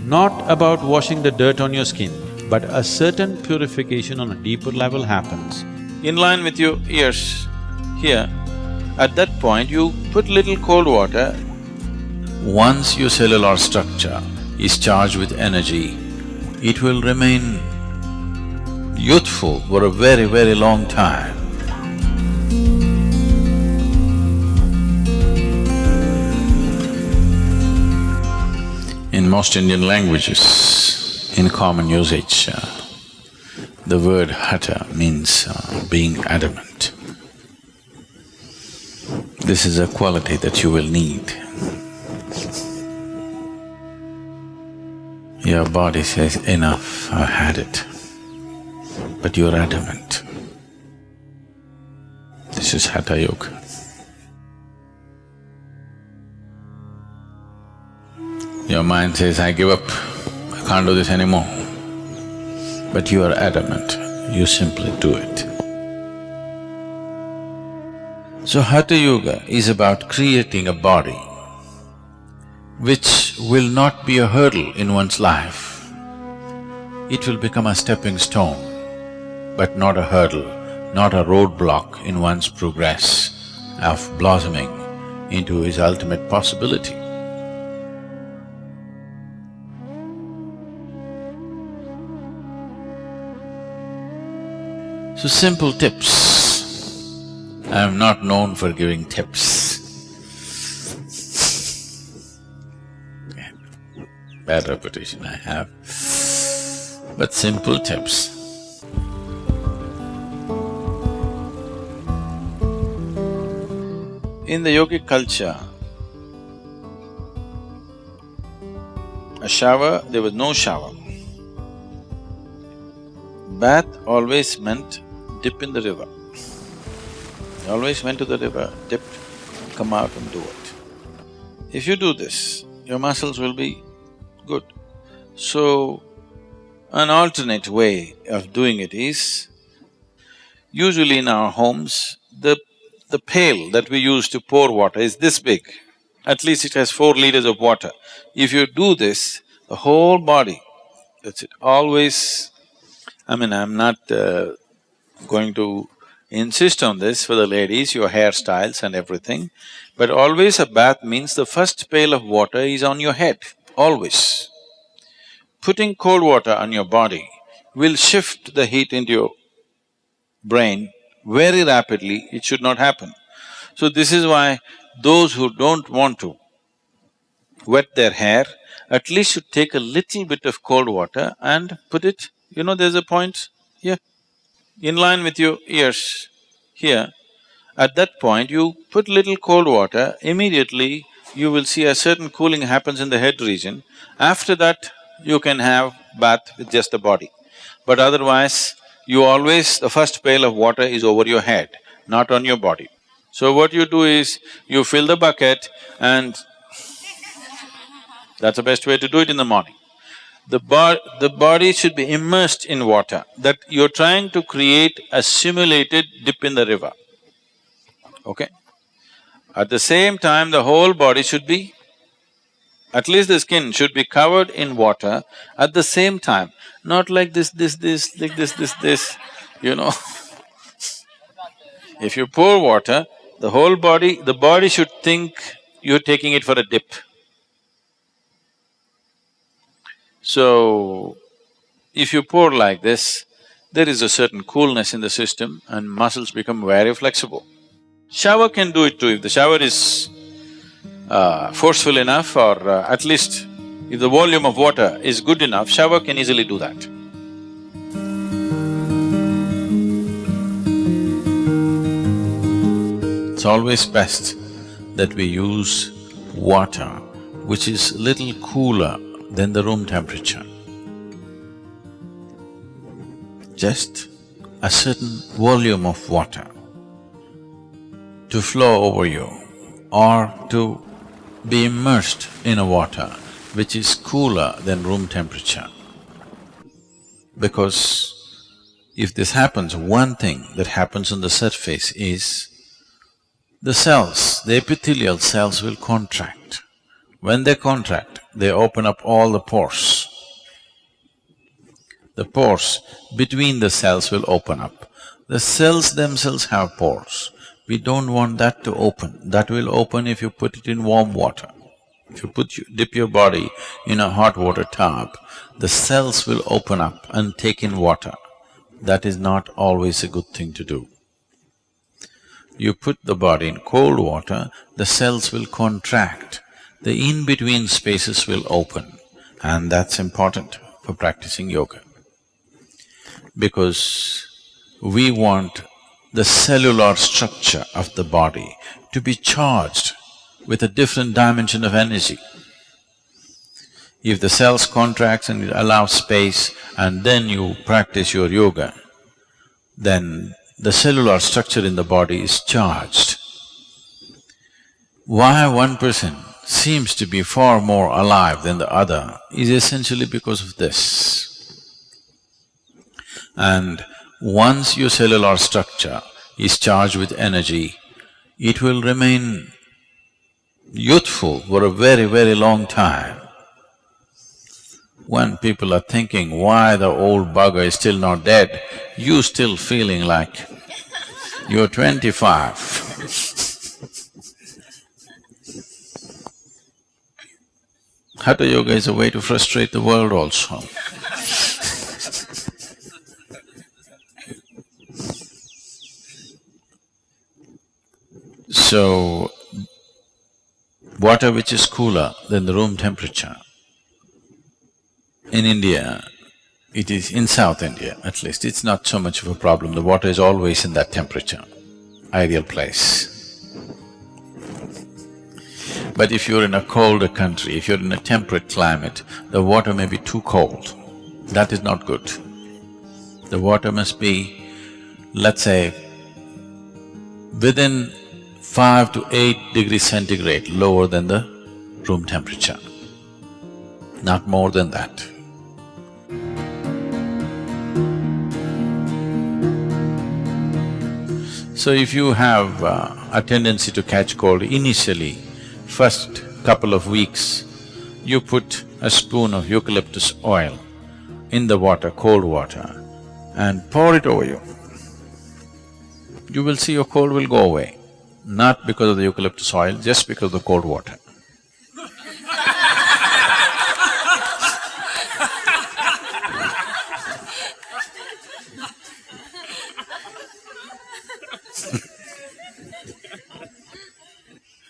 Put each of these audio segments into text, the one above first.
Not about washing the dirt on your skin, but a certain purification on a deeper level happens. In line with your ears, here, at that point you put little cold water. Once your cellular structure is charged with energy, it will remain youthful for a very, very long time. In most Indian languages, in common usage, the word hatha means being adamant. This is a quality that you will need. Your body says, enough, I've had it, but you're adamant. This is Hatha Yoga. Your mind says, I give up, I can't do this anymore. But you are adamant, you simply do it. So Hatha Yoga is about creating a body which will not be a hurdle in one's life. It will become a stepping stone, but not a hurdle, not a roadblock in one's progress of blossoming into his ultimate possibility. So simple tips. I am not known for giving tips. Bad reputation I have, but simple tips. In the yogic culture, a shower, there was no shower. Bath always meant dip in the river. They always went to the river, dipped, come out and do it. If you do this, your muscles will be good. So, an alternate way of doing it is, usually in our homes, the pail that we use to pour water is this big. At least it has 4 liters of water. If you do this, the whole body, that's it, always… I'm not going to insist on this for the ladies, your hairstyles and everything, but always a bath means the first pail of water is on your head, always. Putting cold water on your body will shift the heat into your brain very rapidly, it should not happen. So this is why those who don't want to wet their hair, at least should take a little bit of cold water and put it… there's a point here, in line with your ears, here. At that point, you put little cold water, immediately you will see a certain cooling happens in the head region. After that, you can have bath with just the body. But otherwise, you always… the first pail of water is over your head, not on your body. So what you do is, you fill the bucket and that's the best way to do it in the morning. The body should be immersed in water, that you're trying to create a simulated dip in the river, okay? At the same time, the whole body should be… at least the skin should be covered in water at the same time, not like this, like this, If you pour water, the whole body… the body should think you're taking it for a dip. So, if you pour like this, there is a certain coolness in the system and muscles become very flexible. Shower can do it too, if the shower is forceful enough, or at least if the volume of water is good enough, shower can easily do that. It's always best that we use water which is little cooler than the room temperature. Just a certain volume of water to flow over you, or to be immersed in a water which is cooler than room temperature. Because if this happens, one thing that happens on the surface is the cells, the epithelial cells will contract. When they contract, they open up all the pores. the pores between the cells will open up. The cells themselves have pores. We don't want that to open. That will open if you put it in warm water. If you dip your body in a hot water tub, the cells will open up and take in water. That is not always a good thing to do. You put the body in cold water, the cells will contract, the in-between spaces will open, and that's important for practicing yoga. Because we want the cellular structure of the body to be charged with a different dimension of energy. If the cells contracts and it allows space and then you practice your yoga, then the cellular structure in the body is charged. Why one person seems to be far more alive than the other is essentially because of this. And once your cellular structure is charged with energy, it will remain youthful for a very, very long time. When people are thinking, why the old bugger is still not dead, you still feeling like you're 25. Hatha yoga is a way to frustrate the world also. So, water which is cooler than the room temperature, in India, it is in South India at least, it's not so much of a problem. The water is always in that temperature, ideal place. But if you're in a colder country, if you're in a temperate climate, the water may be too cold. That is not good. The water must be, let's say, within 5 to 8 degrees centigrade lower than the room temperature, not more than that. So if you have a tendency to catch cold initially, first couple of weeks, you put a spoon of eucalyptus oil in the water, cold water, and pour it over you. You will see your cold will go away, not because of the eucalyptus oil, just because of the cold water.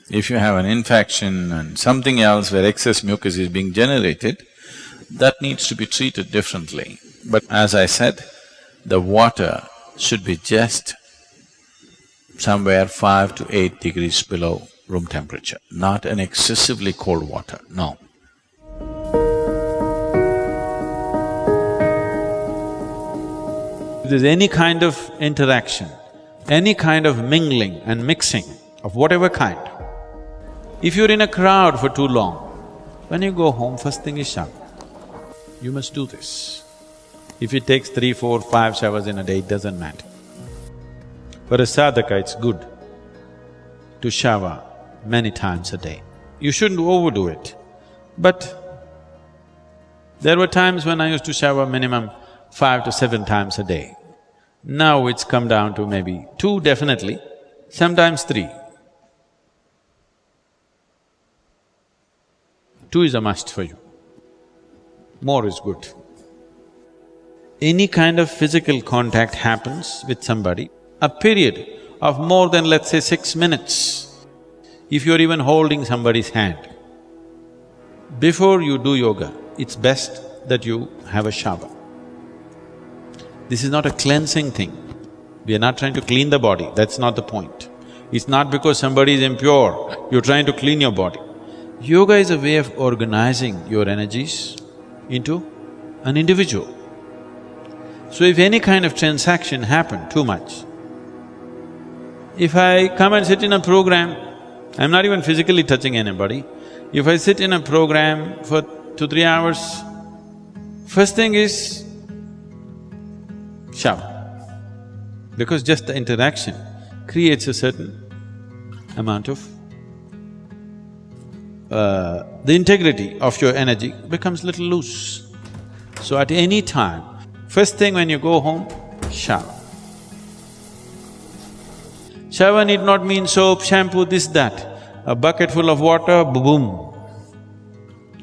If you have an infection and something else where excess mucus is being generated, that needs to be treated differently. But as I said, the water should be just somewhere 5 to 8 degrees below room temperature, not an excessively cold water, no. If there's any kind of interaction, any kind of mingling and mixing of whatever kind, if you're in a crowd for too long, when you go home, first thing is shower. You must do this. If it takes 3, 4, 5 showers in a day, it doesn't matter. For a sadhaka, it's good to shower many times a day. You shouldn't overdo it. But there were times when I used to shower minimum 5 to 7 times a day. Now it's come down to maybe 2 definitely, sometimes 3. 2 is a must for you. More is good. Any kind of physical contact happens with somebody, a period of more than, let's say, 6 minutes, if you're even holding somebody's hand, before you do yoga, it's best that you have a shower. This is not a cleansing thing. We are not trying to clean the body, that's not the point. It's not because somebody is impure, you're trying to clean your body. Yoga is a way of organizing your energies into an individual. So if any kind of transaction happened too much, if I come and sit in a program, I'm not even physically touching anybody, if I sit in a program for 2-3 hours, first thing is shower. Because just the interaction creates a certain amount of… the integrity of your energy becomes little loose. So at any time, First thing when you go home, shower. Shower need not mean soap, shampoo, this, that. A bucket full of water, boom.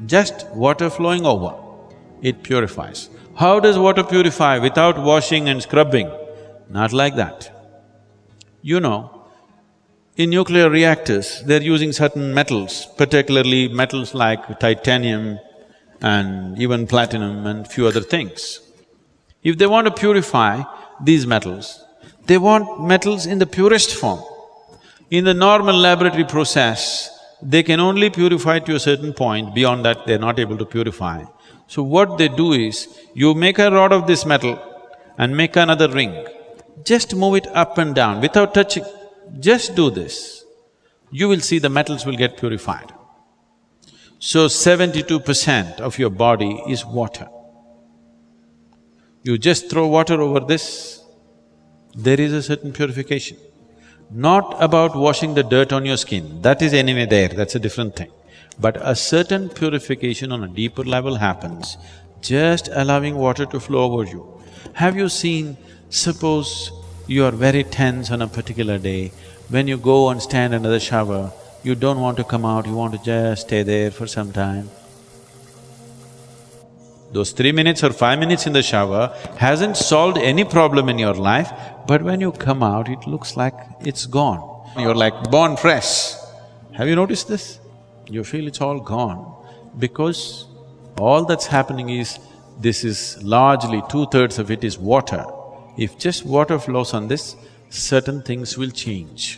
Just water flowing over, it purifies. How does water purify without washing and scrubbing? Not like that. You know, in nuclear reactors, they're using certain metals, particularly metals like titanium and even platinum and few other things. If they want to purify these metals, they want metals in the purest form. In the normal laboratory process, they can only purify to a certain point, beyond that they're not able to purify. So what they do is, you make a rod of this metal and make another ring. Just move it up and down without touching. Just do this. You will see the metals will get purified. So 72% of your body is water. You just throw water over this, there is a certain purification. Not about washing the dirt on your skin, that is anyway there, that's a different thing. But a certain purification on a deeper level happens, just allowing water to flow over you. Have you seen, suppose you are very tense on a particular day, when you go and stand under the shower, you don't want to come out, you want to just stay there for some time. Those 3 minutes or 5 minutes in the shower hasn't solved any problem in your life, but when you come out, it looks like it's gone. You're like born fresh. Have you noticed this? You feel it's all gone because all that's happening is, this is largely 2/3 of it is water. If just water flows on this, certain things will change.